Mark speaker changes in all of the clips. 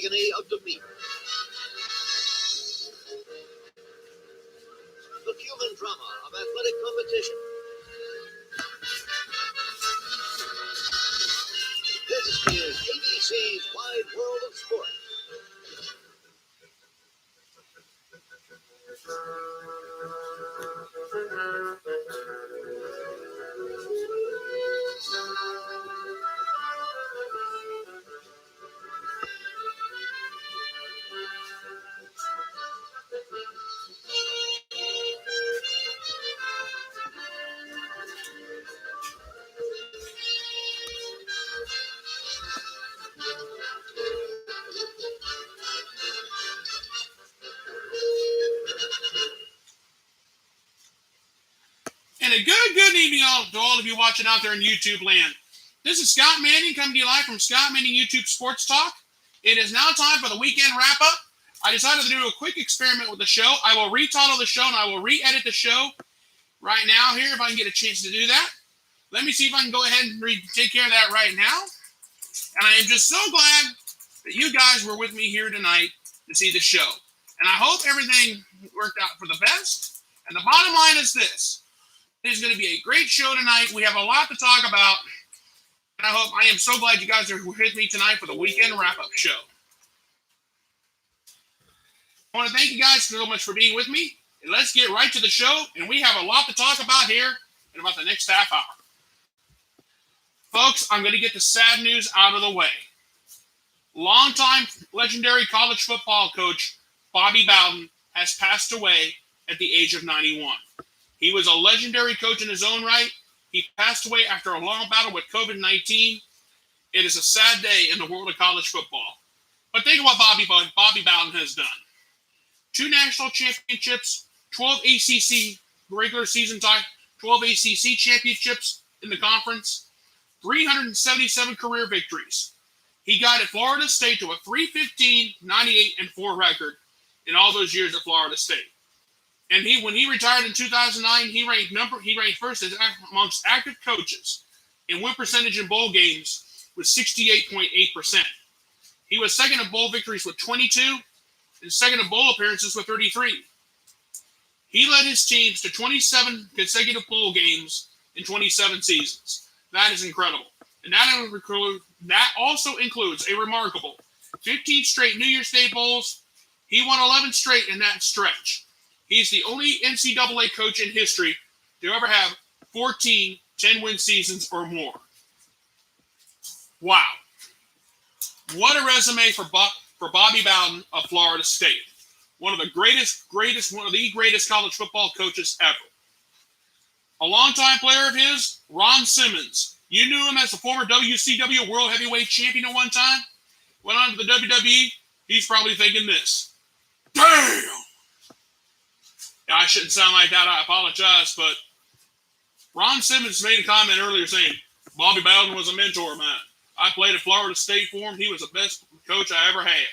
Speaker 1: agony of demeanor. The human drama of athletic competition. This is ABC's Wide World of Sport.
Speaker 2: And a good evening to all of you watching out there in YouTube land. This is Scott Manning coming to you live from Scott Manning YouTube Sports Talk. It is now time for the weekend wrap-up. I decided to do a quick experiment with the show. I will retitle the show and I will re-edit the show right now here if I can get a chance to do that. Let me see if I can go ahead and take care of that right now. And I am just so glad that you guys were with me here tonight to see the show. And I hope everything worked out for the best. And the bottom line is this. It is going to be a great show tonight. We have a lot to talk about. And I am so glad you guys are with me tonight for the weekend wrap-up show. I want to thank you guys so much for being with me. And let's get right to the show. And we have a lot to talk about here in about the next half hour. Folks, I'm going to get the sad news out of the way. Longtime legendary college football coach Bobby Bowden has passed away at the age of 91. He was a legendary coach in his own right. He passed away after a long battle with COVID-19. It is a sad day in the world of college football. But think of what Bobby Bowden has done. 2 national championships, 12 ACC regular season time, 12 ACC championships in the conference, 377 career victories. He guided Florida State to a 3-15, 98-4 record in all those years at Florida State. And when he retired in 2009, he ranked first amongst active coaches in win percentage in bowl games with 68.8%. He was second in bowl victories with 22 and second in bowl appearances with 33. He led his teams to 27 consecutive bowl games in 27 seasons. That is incredible. And that also includes a remarkable 15 straight New Year's Day bowls. He won 11 straight in that stretch. He's the only NCAA coach in history to ever have 14 10-win seasons or more. Wow. What a resume for Bobby Bowden of Florida State. One of the greatest college football coaches ever. A longtime player of his, Ron Simmons. You knew him as the former WCW World Heavyweight Champion at one time. Went on to the WWE. He's probably thinking this. Damn! I shouldn't sound like that. I apologize, but Ron Simmons made a comment earlier saying, Bobby Bowden was a mentor of mine. I played at Florida State for him. He was the best coach I ever had.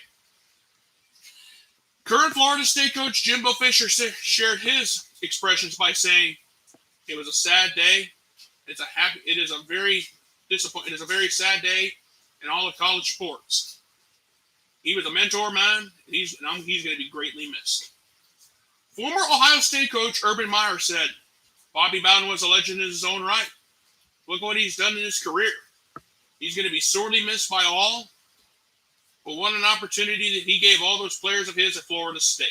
Speaker 2: Current Florida State coach Jimbo Fisher shared his expressions by saying, it was a sad day. It is a very sad day in all of college sports. He was a mentor of mine. He's going to be greatly missed. Former Ohio State coach Urban Meyer said, Bobby Bowden was a legend in his own right. Look what he's done in his career. He's going to be sorely missed by all. But what an opportunity that he gave all those players of his at Florida State.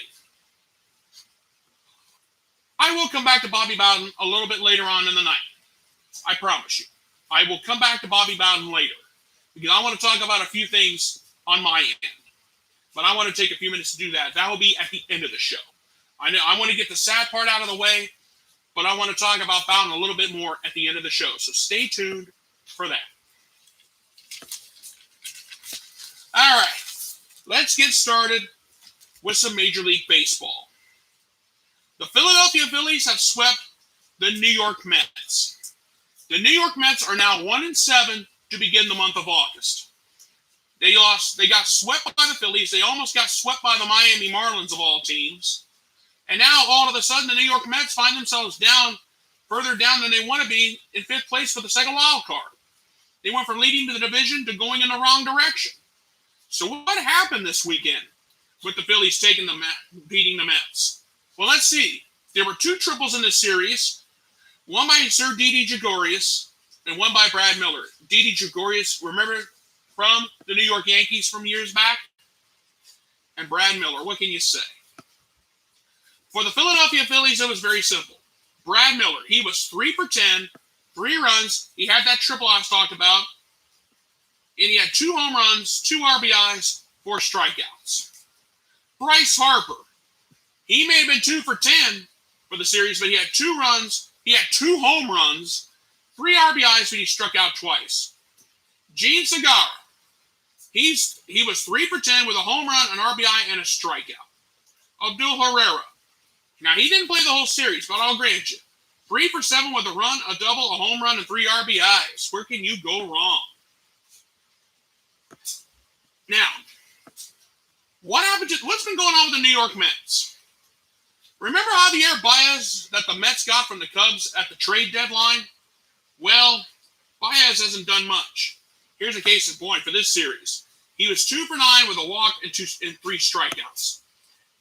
Speaker 2: I will come back to Bobby Bowden a little bit later on in the night. I promise you. I will come back to Bobby Bowden later. Because I want to talk about a few things on my end. But I want to take a few minutes to do that. That will be at the end of the show. I want to get the sad part out of the way, but I want to talk about Bowden a little bit more at the end of the show. So stay tuned for that. All right. Let's get started with some Major League Baseball. The Philadelphia Phillies have swept the New York Mets. The New York Mets are now 1-7 to begin the month of August. They got swept by the Phillies. They almost got swept by the Miami Marlins of all teams. And now, all of a sudden, the New York Mets find themselves further down than they want to be in 5th place for the second wild card. They went from leading to the division to going in the wrong direction. So what happened this weekend with the Phillies beating the Mets? Well, let's see. There were 2 triples in this series, one by Sir Didi Gregorius and one by Brad Miller. Didi Gregorius, remember, from the New York Yankees from years back? And Brad Miller, what can you say? For the Philadelphia Phillies, it was very simple. Brad Miller, he was 3 for 10, 3 runs. He had that triple I was talked about. And he had 2 home runs, 2 RBIs, 4 strikeouts. Bryce Harper, he may have been 2 for 10 for the series, but he had 2 runs. He had 2 home runs, 3 RBIs, but he struck out twice. Gene Segura, he was 3 for 10 with a home run, an RBI, and a strikeout. Abdul Herrera, now he didn't play the whole series, but I'll grant you. 3 for 7 with a run, a double, a home run, and 3 RBIs. Where can you go wrong? Now, what's been going on with the New York Mets? Remember Javier Baez that the Mets got from the Cubs at the trade deadline? Well, Baez hasn't done much. Here's a case in point for this series. He was 2 for 9 with a walk and 3 strikeouts.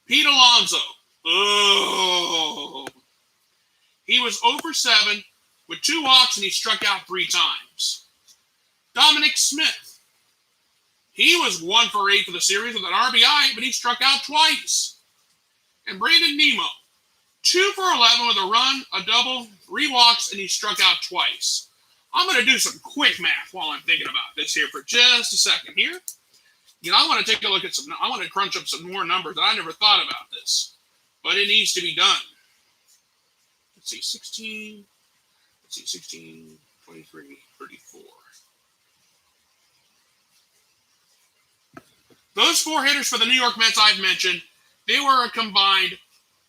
Speaker 2: Pete Alonso. Oh. He was 0 for 7 with 2 walks and he struck out 3 times. Dominic Smith. He was 1 for 8 for the series with an RBI, but he struck out twice. And Brandon Nimmo, 2 for 11 with a run, a double, 3 walks, and he struck out twice. I'm going to do some quick math while I'm thinking about this here for just a second here. You know, I want to take a look at I want to crunch up some more numbers that I never thought about this, but it needs to be done. Let's see, 16, 23, 34. Those 4 hitters for the New York Mets I've mentioned, they were a combined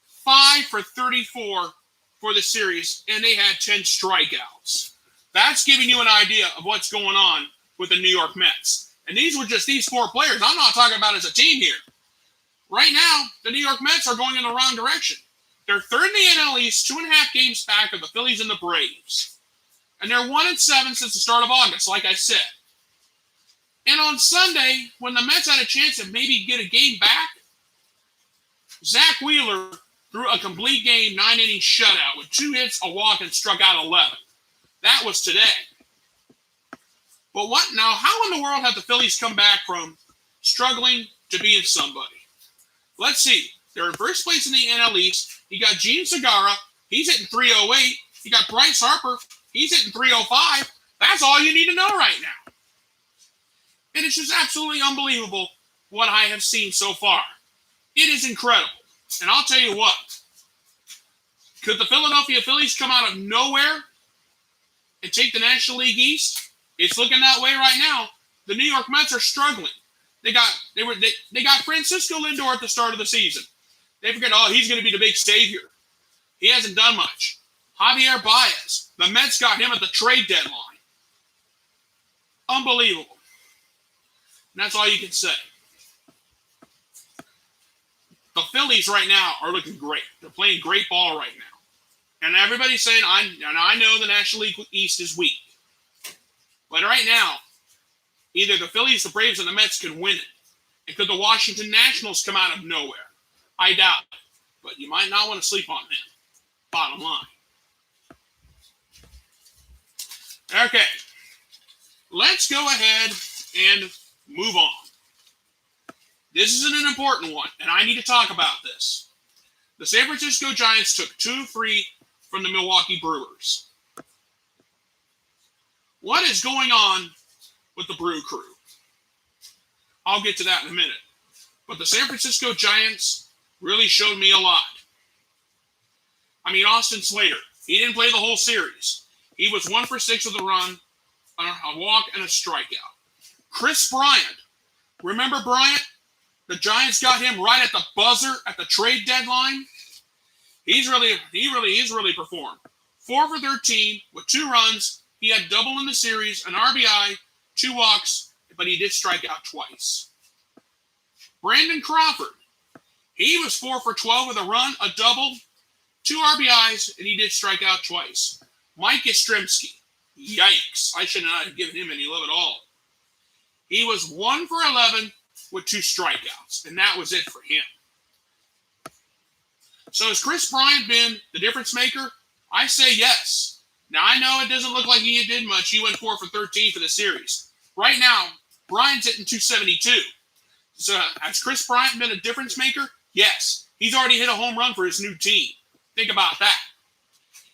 Speaker 2: 5 for 34 for the series, and they had 10 strikeouts. That's giving you an idea of what's going on with the New York Mets. And these were just these 4 players. I'm not talking about as a team here. Right now, the New York Mets are going in the wrong direction. They're 3rd in the NL East, 2.5 games back of the Phillies and the Braves. And they're 1-7 since the start of August, like I said. And on Sunday, when the Mets had a chance to maybe get a game back, Zach Wheeler threw a complete game 9-inning shutout with 2 hits, a walk, and struck out 11. That was today. But what now? How in the world have the Phillies come back from struggling to being somebody? Let's see. They're in first place in the NL East. You got Gene Segura. He's hitting 308. You got Bryce Harper. He's hitting 305. That's all you need to know right now. And it's just absolutely unbelievable what I have seen so far. It is incredible. And I'll tell you what. Could the Philadelphia Phillies come out of nowhere and take the National League East? It's looking that way right now. The New York Mets are struggling. They got Francisco Lindor at the start of the season. They forget, he's going to be the big savior. He hasn't done much. Javier Baez, the Mets got him at the trade deadline. Unbelievable. And that's all you can say. The Phillies right now are looking great. They're playing great ball right now. And everybody's saying, I know the National League East is weak. But right now, either the Phillies, the Braves, and the Mets can win it. And could the Washington Nationals come out of nowhere? I doubt it. But you might not want to sleep on them. Bottom line. Okay. Let's go ahead and move on. This is an important one, and I need to talk about this. The San Francisco Giants took 2-3 from the Milwaukee Brewers. What is going on with the Brew Crew? I'll get to that in a minute. But the San Francisco Giants really showed me a lot. I mean, Austin Slater, he didn't play the whole series. He was 1 for 6 with a run, a walk, and a strikeout. Chris Bryant, remember Bryant? The Giants got him right at the buzzer at the trade deadline. He's really performed. 4 for 13 with 2 runs. He had double in the series, an RBI, 2 walks, but he did strike out twice. Brandon Crawford, he was 4 for 12 with a run, a double, 2 RBIs, and he did strike out twice. Mike Yastrzemski, yikes, I should not have given him any love at all. He was 1 for 11 with 2 strikeouts, and that was it for him. So has Chris Bryant been the difference maker? I say yes. Now, I know it doesn't look like he did much. He went 4 for 13 for the series. Right now, Bryant's hitting 272. So has Chris Bryant been a difference maker? Yes. He's already hit a home run for his new team. Think about that.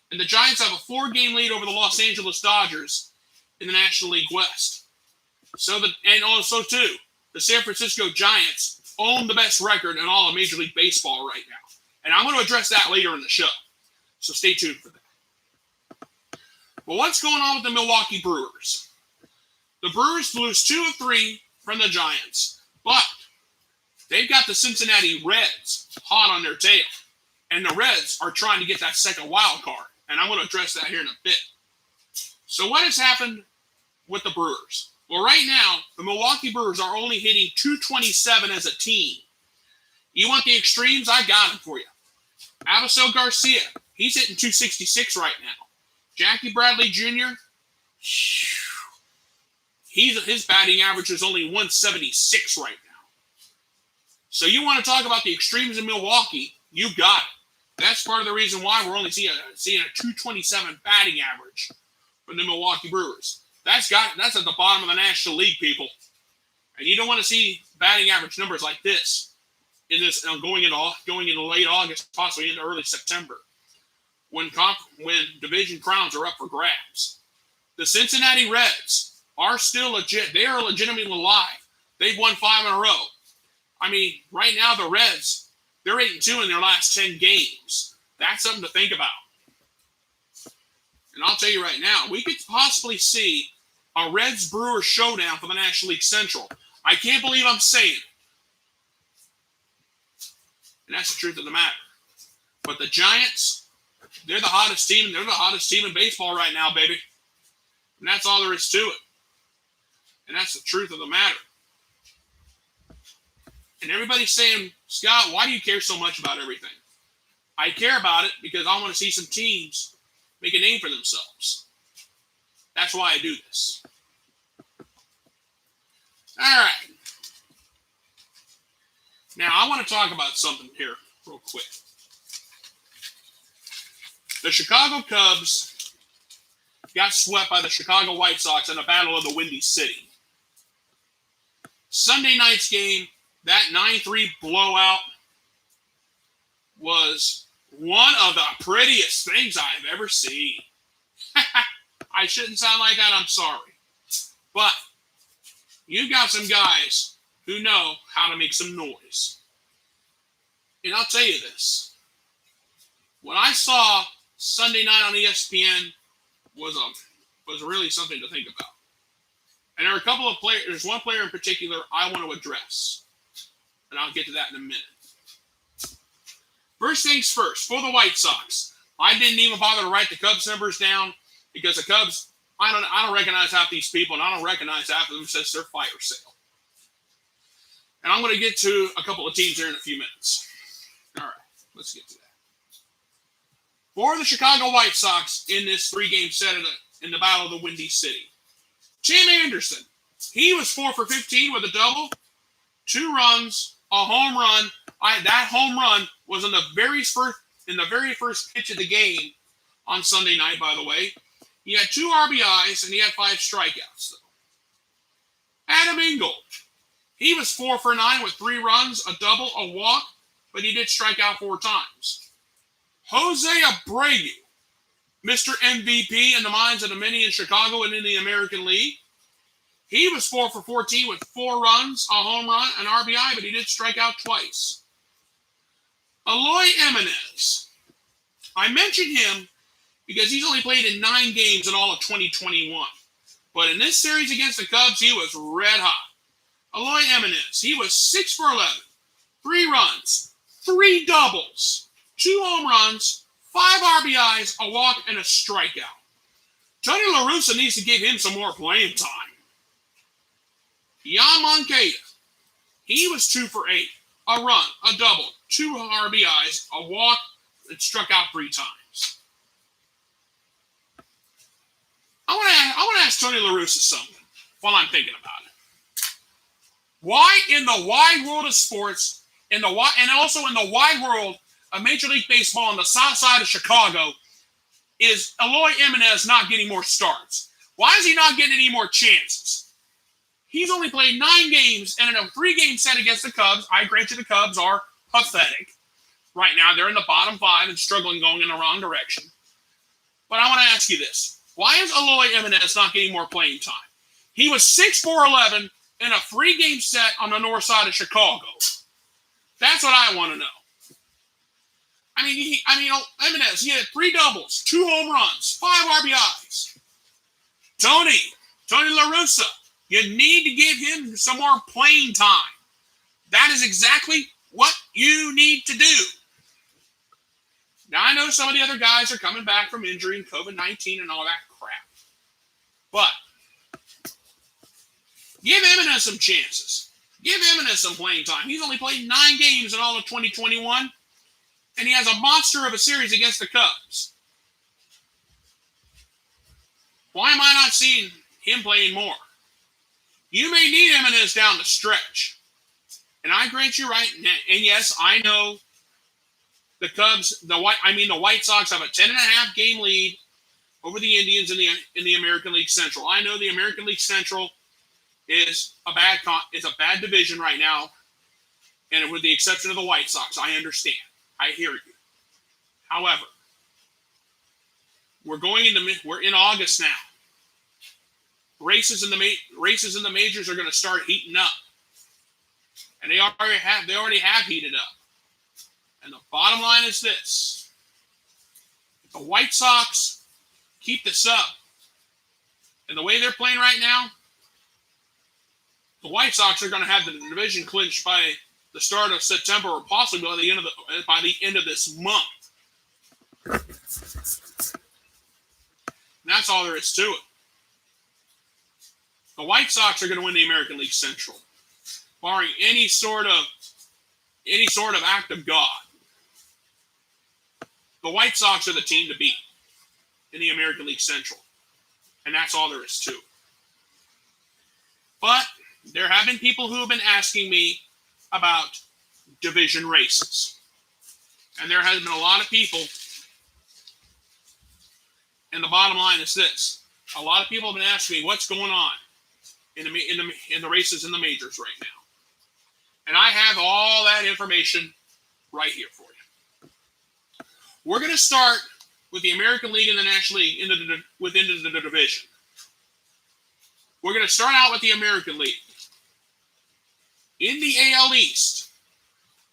Speaker 2: And the Giants have a 4-game lead over the Los Angeles Dodgers in the National League West. And also, too, the San Francisco Giants own the best record in all of Major League Baseball right now. And I'm going to address that later in the show. So stay tuned for that. Well, what's going on with the Milwaukee Brewers? The Brewers lose 2 of 3 from the Giants, but they've got the Cincinnati Reds hot on their tail. And the Reds are trying to get that second wild card. And I'm going to address that here in a bit. So what has happened with the Brewers? Well, right now, the Milwaukee Brewers are only hitting 227 as a team. You want the extremes? I got them for you. Avisail Garcia, he's hitting 266 right now. Jackie Bradley Jr., his batting average is only 176 right now. So you want to talk about the extremes in Milwaukee, you got it. That's part of the reason why we're only seeing a 227 batting average from the Milwaukee Brewers. That's at the bottom of the National League, people. And you don't want to see batting average numbers like this going into late August, possibly into early September, when division crowns are up for grabs. The Cincinnati Reds are still legit. They are legitimately alive. They've won 5 in a row. I mean, right now the Reds, they're 8-2 in their last 10 games. That's something to think about. And I'll tell you right now, we could possibly see a Reds-Brewers showdown for the National League Central. I can't believe I'm saying it. And that's the truth of the matter. But the Giants, they're the hottest team. They're the hottest team in baseball right now, baby. And that's all there is to it. And that's the truth of the matter. And everybody's saying, Scott, why do you care so much about everything? I care about it because I want to see some teams make a name for themselves. That's why I do this. All right. Now, I want to talk about something here real quick. The Chicago Cubs got swept by the Chicago White Sox in a battle of the Windy City. Sunday night's game, that 9-3 blowout, was one of the prettiest things I've ever seen. I shouldn't sound like that, I'm sorry. But you've got some guys who know how to make some noise. And I'll tell you this. What I saw Sunday night on ESPN was really something to think about. And there are a couple of players, there's one player in particular I want to address. And I'll get to that in a minute. First things first, for the White Sox, I didn't even bother to write the Cubs numbers down because the Cubs, I don't recognize half these people, and I don't recognize half of them since they're fire sale. And I'm going to get to a couple of teams here in a few minutes. All right, let's get to that. For the Chicago White Sox in this 3-game set in the Battle of the Windy City, Tim Anderson, he was 4 for 15 with a double, 2 runs, a home run. That home run was in the very first pitch of the game on Sunday night, by the way. He had 2 RBIs and he had 5 strikeouts. Adam Engel, he was 4 for 9 with 3 runs, a double, a walk, but he did strike out 4 times. Jose Abreu, Mr. MVP in the minds of the many in Chicago and in the American League. He was 4 for 14 with 4 runs, a home run, an RBI, but he did strike out twice. Eloy Jimenez. I mentioned him because he's only played in 9 games in all of 2021. But in this series against the Cubs, he was red hot. Eloy Jimenez, he was 6 for 11, 3 runs, 3 doubles, 2 home runs, 5 RBIs, a walk, and a strikeout. Tony La Russa needs to give him some more playing time. Jan Moncada, he was 2 for 8, a run, a double, 2 RBIs, a walk, and struck out 3 times. I want to ask Tony La Russa something while I'm thinking about it. Why in the wide world of sports, and also in the wide world of Major League Baseball on the south side of Chicago, is Eloy Jimenez not getting more starts? Why is he not getting any more chances? He's only played 9 games, and in a 3-game set against the Cubs, I grant you the Cubs are pathetic. Right now, they're in the bottom 5 and struggling, going in the wrong direction. But I want to ask you this. Why is Eloy Jimenez not getting more playing time? He was 6'4", in a 3-game set on the north side of Chicago. That's what I want to know. Jimenez, he had 3 doubles, 2 home runs, 5 RBIs. Tony La Russa, you need to give him some more playing time. That is exactly what you need to do. Now, I know some of the other guys are coming back from injury and COVID-19 and all that crap. But give Jimenez some chances. Give Jimenez some playing time. He's only played 9 games in all of 2021, and he has a monster of a series against the Cubs. Why am I not seeing him playing more? You may need Jimenez down the stretch. And I grant you right, and yes, I know the Cubs, the White Sox have a 10.5 game lead over the Indians in the American League Central. I know the American League Central is a bad division right now, and with the exception of the White Sox, I understand. I hear you. However, we're in August now. Races in the majors are going to start heating up, and they already have heated up. And the bottom line is this: if the White Sox keep this up, and the way they're playing right now, the White Sox are going to have the division clinched by the start of September, or possibly by the end of this month. And that's all there is to it. The White Sox are going to win the American League Central, barring any sort of act of God. The White Sox are the team to beat in the American League Central, and that's all there is to it. But there have been people who have been asking me about division races, and there has been a lot of people. And the bottom line is this: a lot of people have been asking me what's going on in the races in the majors right now, and I have all that information right here for you. We're going to start with the American League and the National League within the division. We're going to start out with the American League. In the AL East,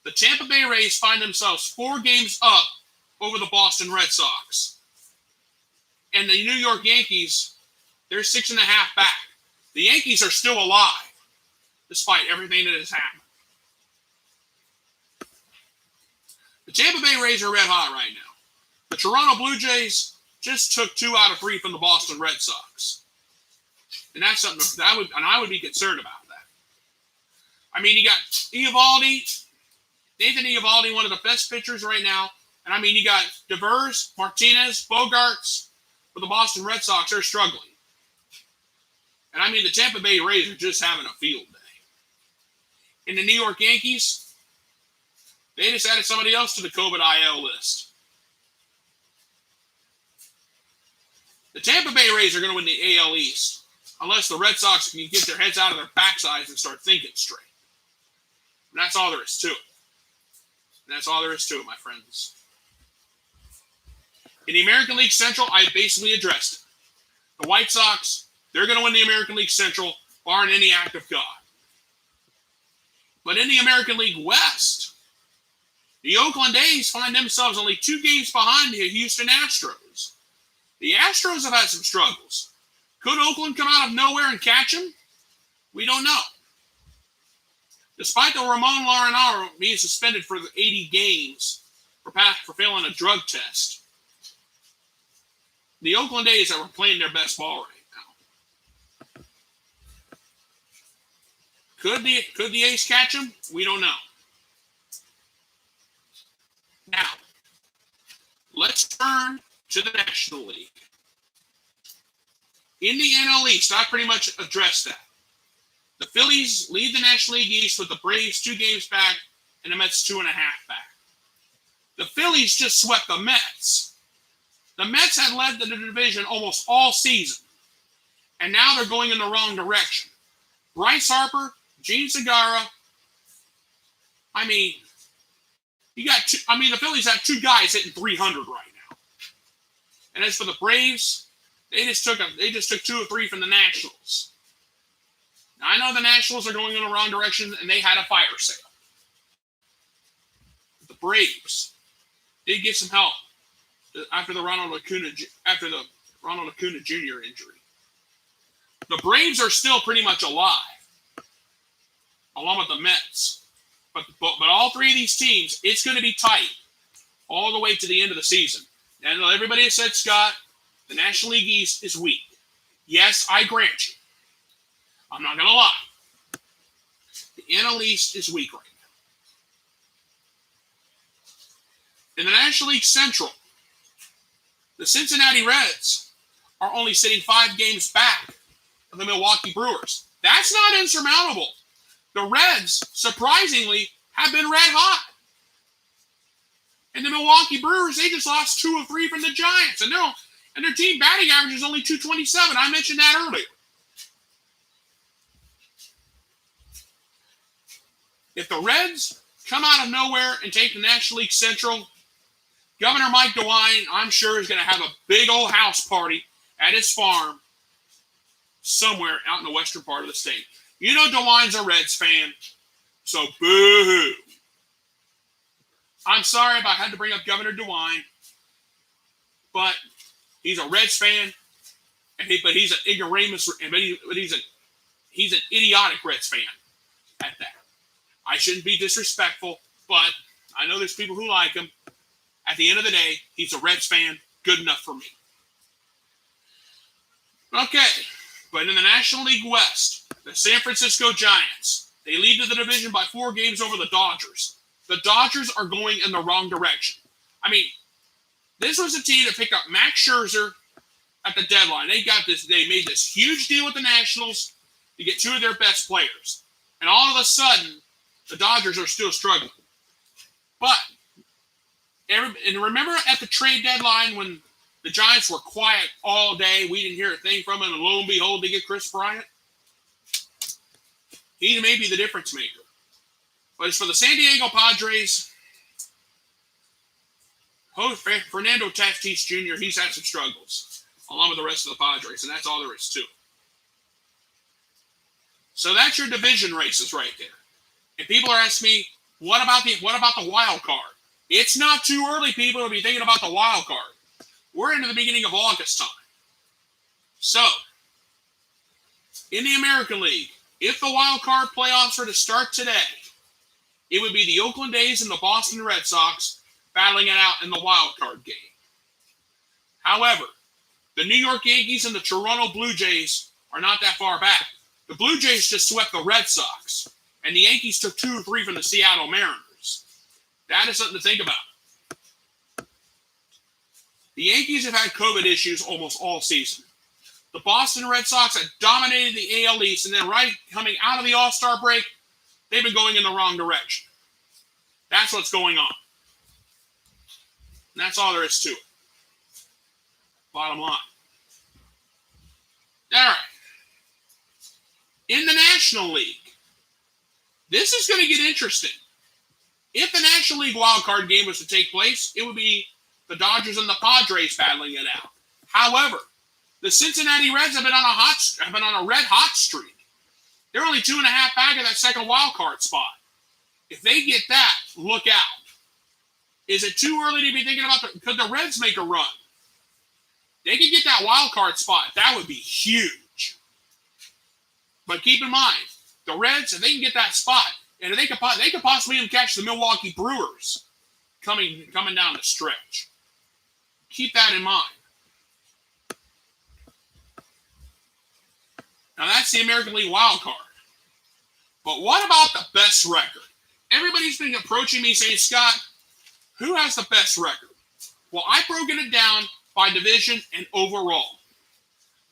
Speaker 2: the Tampa Bay Rays find themselves 4 games up over the Boston Red Sox. And the New York Yankees, they're 6.5 back. The Yankees are still alive, despite everything that has happened. The Tampa Bay Rays are red hot right now. The Toronto Blue Jays just took 2 out of 3 from the Boston Red Sox. And that's something I would be concerned about that. I mean, you got Nathan Eovaldi, one of the best pitchers right now. And I mean, you got Devers, Martinez, Bogarts for the Boston Red Sox. They're struggling. And I mean, the Tampa Bay Rays are just having a field day. In the New York Yankees, they just added somebody else to the COVID IL list. The Tampa Bay Rays are going to win the AL East unless the Red Sox can get their heads out of their backsides and start thinking straight. And that's all there is to it. And that's all there is to it, my friends. In the American League Central, I basically addressed it. The White Sox, they're going to win the American League Central, barring any act of God. But in the American League West, the Oakland A's find themselves only 2 games behind the Houston Astros. The Astros have had some struggles. Could Oakland come out of nowhere and catch them? We don't know. Despite the Ramon Laureano being suspended for 80 games for failing a drug test, the Oakland A's are playing their best ball right now. Could the A's catch them? We don't know. Now, let's turn to the National League. In the NL East, I pretty much addressed that. The Phillies lead the National League East with the Braves 2 games back and the Mets 2.5 back. The Phillies just swept the Mets. The Mets had led the division almost all season, and now they're going in the wrong direction. Bryce Harper, Gene Segura. The Phillies have 2 guys hitting 300 right now. And as for the Braves, they just took 2 or 3 from the Nationals. Now, I know the Nationals are going in the wrong direction, and they had a fire sale. The Braves did get some help after the Ronald Acuna Jr. injury. The Braves are still pretty much alive, along with the Mets. But all 3 of these teams, it's going to be tight all the way to the end of the season. And everybody has said, Scott, the National League East is weak. Yes, I grant you. I'm not going to lie. The NL East is weak right now. In the National League Central, the Cincinnati Reds are only sitting 5 games back of the Milwaukee Brewers. That's not insurmountable. The Reds, surprisingly, have been red hot. And the Milwaukee Brewers, they just lost 2 or 3 from the Giants. And their team batting average is only .227. I mentioned that earlier. If the Reds come out of nowhere and take the National League Central, Governor Mike DeWine, I'm sure, is going to have a big old house party at his farm somewhere out in the western part of the state. You know DeWine's a Reds fan, so boo-hoo. I'm sorry if I had to bring up Governor DeWine, but he's a Reds fan, but he's an ignoramus, he's an idiotic Reds fan at that. I shouldn't be disrespectful, but I know there's people who like him. At the end of the day, he's a Reds fan. Good enough for me. Okay, but in the National League West, the San Francisco Giants, they lead to the division by 4 games over the Dodgers. The Dodgers are going in the wrong direction. This was a team that picked up Max Scherzer at the deadline. They made this huge deal with the Nationals to get 2 of their best players. And all of a sudden, the Dodgers are still struggling. But, remember at the trade deadline when the Giants were quiet all day, we didn't hear a thing from him, and lo and behold, they get Chris Bryant? He may be the difference maker. But as for the San Diego Padres, Fernando Tatis Jr., he's had some struggles, along with the rest of the Padres, and that's all there is to it. So that's your division races right there. And people are asking me, what about the wild card? It's not too early, people, to be thinking about the wild card. We're into the beginning of August time. So, in the American League, if the wild card playoffs were to start today, it would be the Oakland A's and the Boston Red Sox battling it out in the wild card game. However, the New York Yankees and the Toronto Blue Jays are not that far back. The Blue Jays just swept the Red Sox, and the Yankees took 2 or 3 from the Seattle Mariners. That is something to think about. The Yankees have had COVID issues almost all season. The Boston Red Sox have dominated the AL East, and then right coming out of the All-Star break, they've been going in the wrong direction. That's what's going on. And that's all there is to it. Bottom line. All right. In the National League, this is going to get interesting. If the National League wildcard game was to take place, it would be the Dodgers and the Padres battling it out. However, the Cincinnati Reds have been on a red hot streak. They're only 2.5 back of that second wild card spot. If they get that, look out. Is it too early to be thinking about could the Reds make a run? They could get that wild card spot. That would be huge. But keep in mind, the Reds, if they can get that spot, and they could possibly even catch the Milwaukee Brewers coming down the stretch. Keep that in mind. Now that's the American League wild card. But what about the best record? Everybody's been approaching me saying, Scott, who has the best record? Well, I've broken it down by division and overall.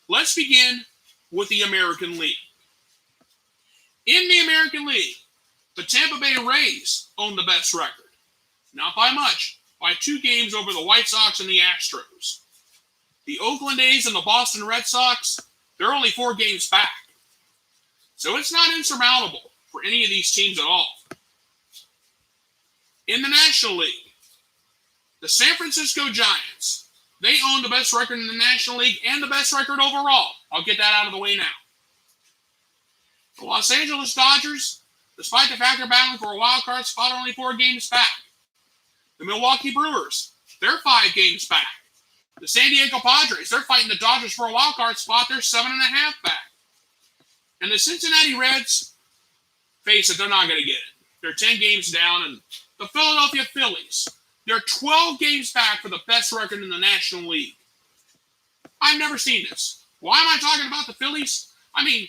Speaker 2: Let's begin with the American League. In the American League, the Tampa Bay Rays own the best record. Not by much, by 2 games over the White Sox and the Astros. The Oakland A's and the Boston Red Sox, they're only 4 games back. So it's not insurmountable for any of these teams at all. In the National League, the San Francisco Giants, they own the best record in the National League and the best record overall. I'll get that out of the way now. The Los Angeles Dodgers, despite the fact they're battling for a wild card spot, are only 4 games back. The Milwaukee Brewers, they're 5 games back. The San Diego Padres, they're fighting the Dodgers for a wild card spot. They're 7.5 back. And the Cincinnati Reds, face it, they're not going to get it. They're 10 games down. And the Philadelphia Phillies, they're 12 games back for the best record in the National League. I've never seen this. Why am I talking about the Phillies? I mean,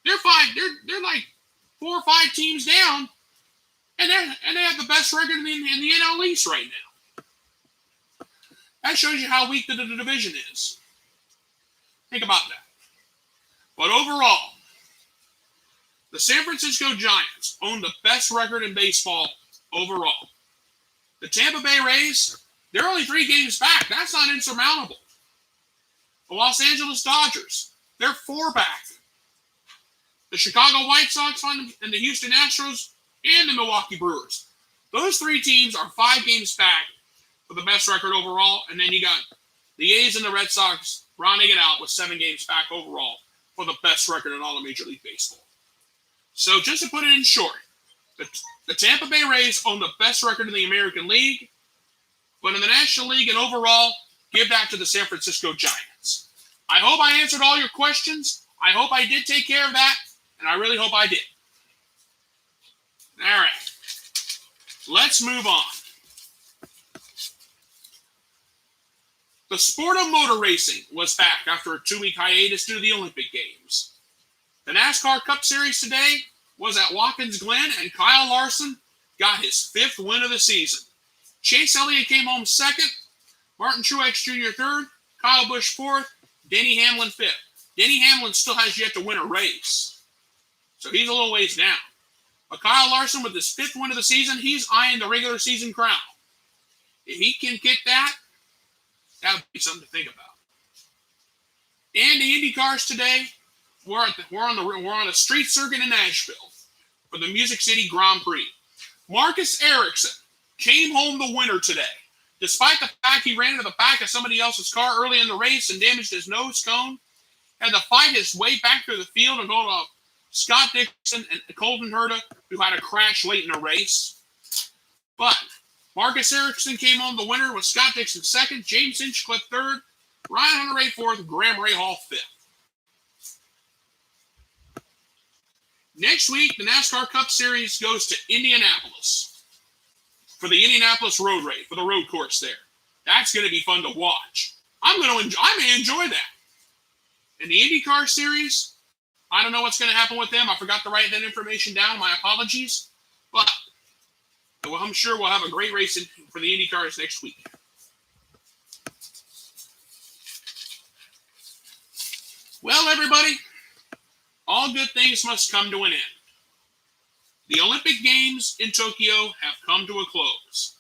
Speaker 2: they're like 4 or 5 teams down, and they have the best record in the NL East right now. That shows you how weak the division is. Think about that. But overall, the San Francisco Giants own the best record in baseball overall. The Tampa Bay Rays, they're only 3 games back. That's not insurmountable. The Los Angeles Dodgers, they're 4 back. The Chicago White Sox and the Houston Astros and the Milwaukee Brewers. Those 3 teams are 5 games back for the best record overall. And then you got the A's and the Red Sox rounding it out with 7 games back overall for the best record in all of Major League Baseball. So just to put it in short, the Tampa Bay Rays own the best record in the American League, but in the National League and overall, give that to the San Francisco Giants. I hope I answered all your questions. I hope I did take care of that, and I really hope I did. All right. Let's move on. The sport of motor racing was back after a 2-week hiatus due to the Olympic Games. The NASCAR Cup Series today was at Watkins Glen, and Kyle Larson got his 5th win of the season. Chase Elliott came home 2nd, Martin Truex Jr. 3rd, Kyle Busch 4th, Denny Hamlin 5th. Denny Hamlin still has yet to win a race, so he's a little ways down. But Kyle Larson, with his 5th win of the season, he's eyeing the regular season crown. If he can get that, that would be something to think about. And the Indy cars today, we're on a street circuit in Nashville for the Music City Grand Prix. Marcus Ericsson came home the winner today, despite the fact he ran into the back of somebody else's car early in the race and damaged his nose cone. Had to fight his way back through the field and go to Scott Dixon and Colton Herta, who had a crash late in the race. But Marcus Ericsson came home the winner with Scott Dixon 2nd, James Hinchcliffe 3rd, Ryan Hunter-Reay 4th, Graham Rahal 5th. Next week, the NASCAR Cup Series goes to Indianapolis for the Indianapolis Road Race, for the road course there. That's going to be fun to watch. I may enjoy that. In the IndyCar Series, I don't know what's going to happen with them. I forgot to write that information down. My apologies. But I'm sure we'll have a great race for the IndyCars next week. Well, everybody, all good things must come to an end. The Olympic Games in Tokyo have come to a close,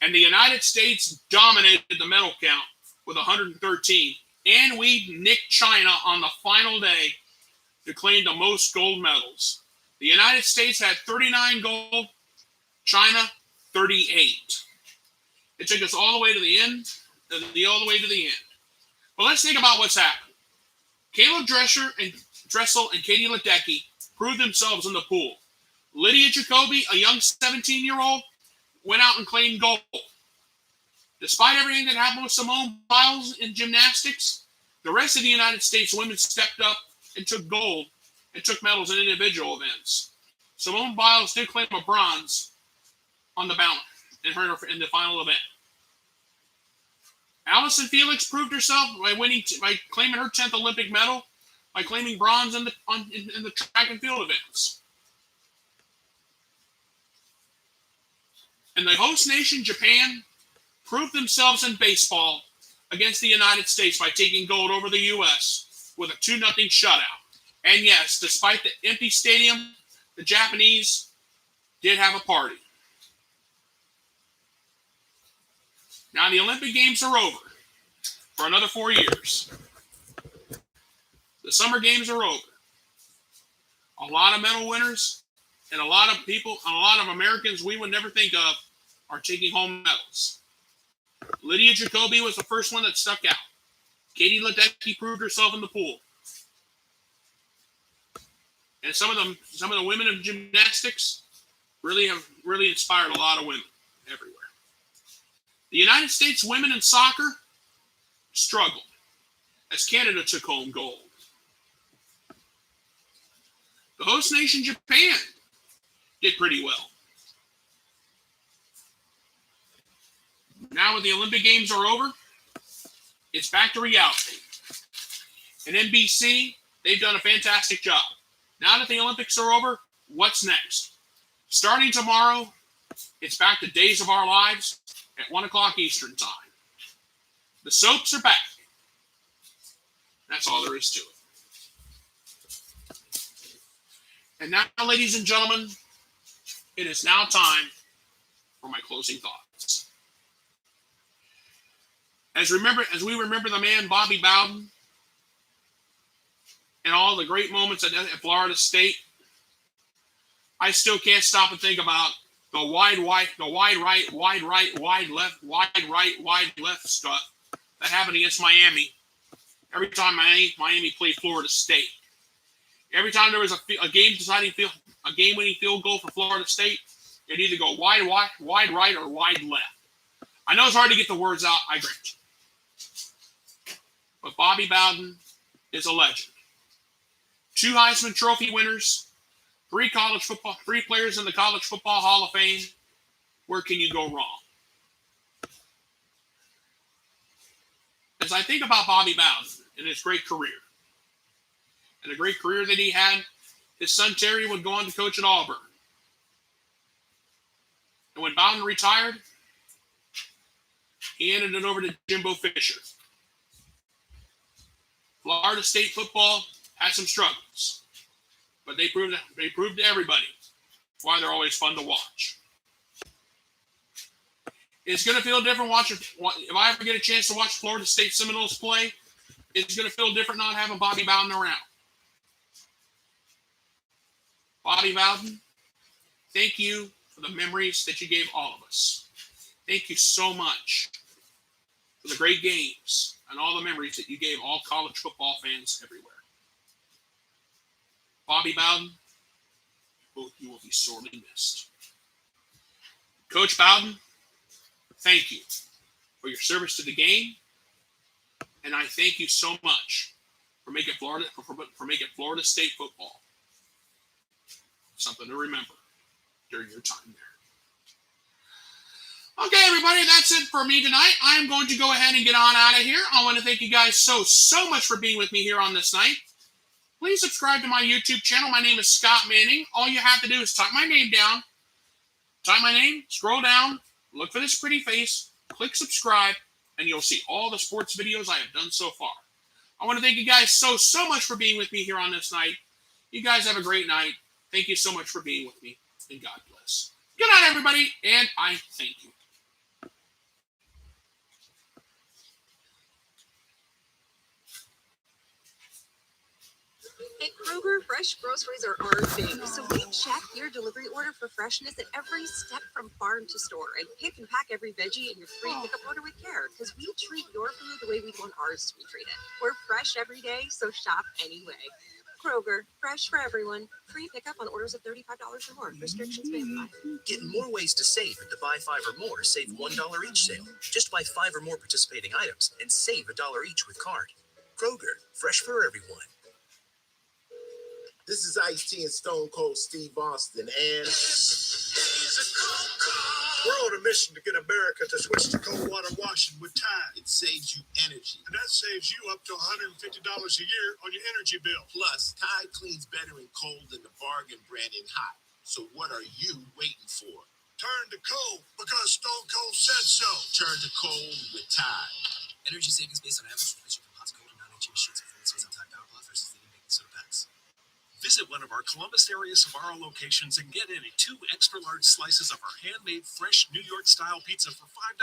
Speaker 2: and the United States dominated the medal count with 113, and we nicked China on the final day to claim the most gold medals. The United States had 39 gold, China 38. It took us all the way to the end, But let's think about what's happened. Caleb Dressel and Katie Ledecky proved themselves in the pool. Lydia Jacoby, a young 17-year-old, went out and claimed gold. Despite everything that happened with Simone Biles in gymnastics, the rest of the United States women stepped up and took gold and took medals in individual events. Simone Biles did claim a bronze on the ballot in the final event. Allison Felix proved herself by claiming her 10th Olympic medal, by claiming bronze in the track and field events. And the host nation, Japan, proved themselves in baseball against the United States by taking gold over the U.S. with a 2-0 shutout. And yes, despite the empty stadium, the Japanese did have a party. Now the Olympic Games are over for another 4 years. The Summer Games are over. A lot of medal winners and a lot of people, a lot of Americans we would never think of are taking home medals. Lydia Jacoby was the first one that stuck out. Katie Ledecky proved herself in the pool. And some of the women of gymnastics really inspired a lot of women everywhere. The United States women in soccer struggled as Canada took home gold. The host nation, Japan, did pretty well. Now that the Olympic Games are over, it's back to reality. And NBC, they've done a fantastic job. Now that the Olympics are over, what's next? Starting tomorrow, it's back to Days of Our Lives at 1 o'clock Eastern Time. The soaps are back. That's all there is to it. And now, ladies and gentlemen, it is now time for my closing thoughts. As we remember the man Bobby Bowden and all the great moments at Florida State, I still can't stop and think about the wide right, wide left stuff that happened against Miami every time Miami played Florida State. Every time there was a game-winning field goal for Florida State, it'd either go wide right, or wide left. I know it's hard to get the words out, I grant you. But Bobby Bowden is a legend. 2 Heisman Trophy winners, 3 players in the College Football Hall of Fame. Where can you go wrong? As I think about Bobby Bowden and his great career, and the great career that he had, his son Terry would go on to coach at Auburn. And when Bowden retired, he handed it over to Jimbo Fisher. Florida State football had some struggles, but they proved to everybody why they're always fun to watch. It's going to feel different if I ever get a chance to watch Florida State Seminoles play, it's going to feel different not having Bobby Bowden around. Bobby Bowden, thank you for the memories that you gave all of us. Thank you so much for the great games and all the memories that you gave all college football fans everywhere. Bobby Bowden, you will be sorely missed. Coach Bowden, thank you for your service to the game, and I thank you so much for making Florida State football something to remember during your time there. Okay, everybody, that's it for me tonight. I'm going to go ahead and get on out of here. I want to thank you guys so much for being with me here on this night. Please subscribe to my YouTube channel. My name is Scott Manning. All you have to do is type my name down, scroll down, look for this pretty face, click subscribe, and you'll see all the sports videos I have done so far. I want to thank you guys so much for being with me here on this night. You guys have a great night. Thank you so much for being with me, and God bless. Good night, everybody, and I thank you.
Speaker 3: At Kroger, fresh groceries are our thing, so we check your delivery order for freshness at every step from farm to store and pick and pack every veggie in your free pickup order with care, because we treat your food the way we'd want ours to be treated. We're fresh every day, so shop anyway. Kroger, fresh for everyone. Free pickup on orders of $35 or more. Restrictions may apply.
Speaker 1: Get more ways to save at the Buy 5 or More Save $1 each sale. Just buy 5 or more participating items and save $1 each with card. Kroger, fresh for everyone.
Speaker 4: This is Ice-T and Stone Cold Steve Austin, and
Speaker 5: we're on a mission to get America to switch to cold water washing with Tide.
Speaker 4: it saves you energy.
Speaker 5: And that saves you up to $150 a year on your energy bill.
Speaker 4: Plus, Tide cleans better in cold than the bargain brand in hot. So what are you waiting for?
Speaker 5: Turn to cold because Stone Cold said so.
Speaker 4: Turn to cold with Tide.
Speaker 6: Energy savings based on average temperature from hot to cold and non-HEV sheets. Performance based on Tide Power Plus versus leading baking soda packs. Visit one of our Columbus area Sbarro locations and get any 2 extra large slices of our handmade fresh New York style pizza for $5.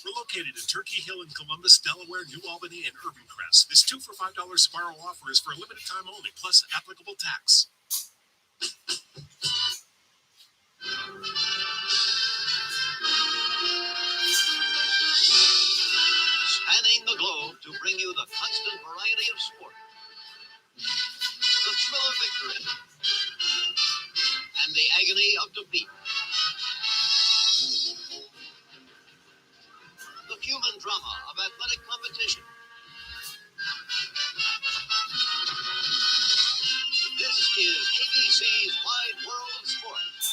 Speaker 6: We're located in Turkey Hill in Columbus, Delaware, New Albany, and Urban Crest. This 2 for $5 Sbarro offer is for a limited time only, plus applicable tax.
Speaker 7: Spanning the globe to bring you the constant variety of sport, the thrill of victory, and the agony of defeat. The human drama of athletic competition. This is ABC's Wide World of Sports.